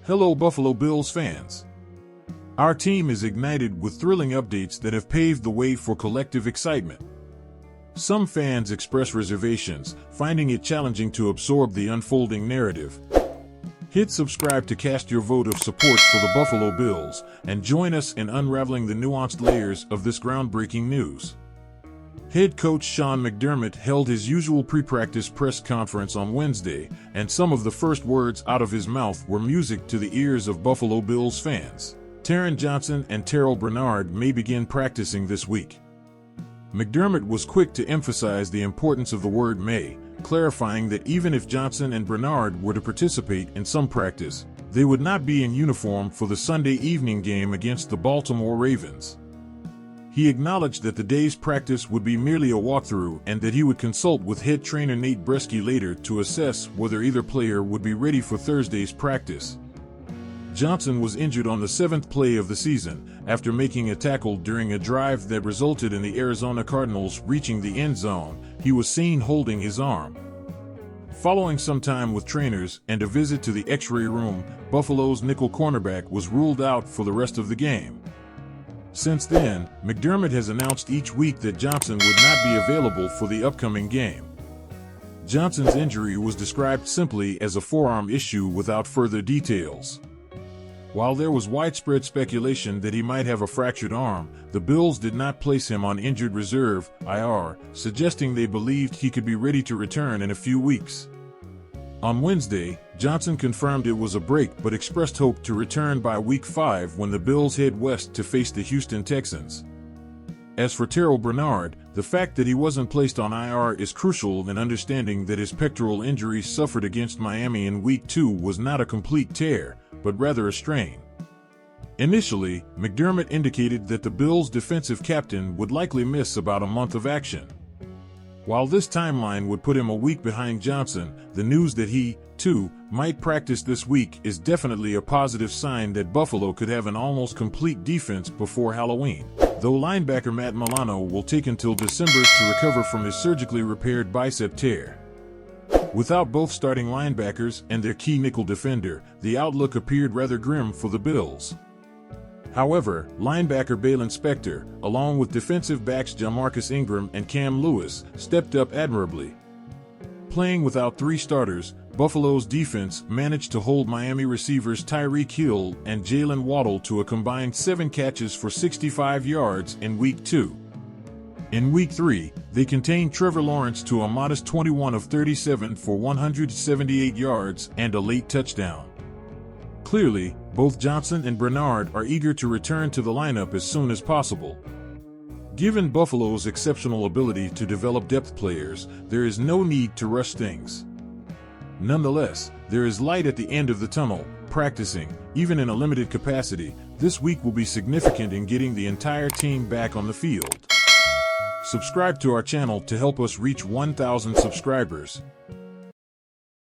Hello Buffalo Bills fans. Our team is ignited with thrilling updates that have paved the way for collective excitement. Some fans express reservations, finding it challenging to absorb the unfolding narrative. Hit subscribe to cast your vote of support for the Buffalo Bills and join us in unraveling the nuanced layers of this groundbreaking news. Head coach Sean McDermott held his usual pre-practice press conference on Wednesday, and some of the first words out of his mouth were music to the ears of Buffalo Bills fans. Taron Johnson and Terrell Bernard may begin practicing this week. McDermott was quick to emphasize the importance of the word may, clarifying that even if Johnson and Bernard were to participate in some practice, they would not be in uniform for the Sunday evening game against the Baltimore Ravens. He acknowledged that the day's practice would be merely a walkthrough and that he would consult with head trainer Nate Bresky later to assess whether either player would be ready for Thursday's practice. Johnson was injured on the 7th play of the season after making a tackle during a drive that resulted in the Arizona Cardinals reaching the end zone. He was seen holding his arm. Following some time with trainers and a visit to the X-ray room, Buffalo's nickel cornerback was ruled out for the rest of the game. Since then, McDermott has announced each week that Johnson would not be available for the upcoming game. Johnson's injury was described simply as a forearm issue without further details. While there was widespread speculation that he might have a fractured arm, the Bills did not place him on injured reserve (IR), suggesting they believed he could be ready to return in a few weeks. On Wednesday, Johnson confirmed it was a break but expressed hope to return by Week 5 when the Bills head west to face the Houston Texans. As for Terrell Bernard, the fact that he wasn't placed on IR is crucial in understanding that his pectoral injury suffered against Miami in Week 2 was not a complete tear, but rather a strain. Initially, McDermott indicated that the Bills' defensive captain would likely miss about a month of action. While this timeline would put him a week behind Johnson, the news that he, too, might practice this week is definitely a positive sign that Buffalo could have an almost complete defense before Halloween, though linebacker Matt Milano will take until December to recover from his surgically repaired bicep tear. Without both starting linebackers and their key nickel defender, the outlook appeared rather grim for the Bills. However, linebacker Baylon Spector, along with defensive backs Jamarcus Ingram and Cam Lewis, stepped up admirably. Playing without three starters, Buffalo's defense managed to hold Miami receivers Tyreek Hill and Jalen Waddle to a combined 7 catches for 65 yards in Week 2. In Week 3, they contained Trevor Lawrence to a modest 21 of 37 for 178 yards and a late touchdown. Clearly, both Johnson and Bernard are eager to return to the lineup as soon as possible. Given Buffalo's exceptional ability to develop depth players, there is no need to rush things. Nonetheless, there is light at the end of the tunnel. Practicing, even in a limited capacity, this week will be significant in getting the entire team back on the field. Subscribe to our channel to help us reach 1,000 subscribers.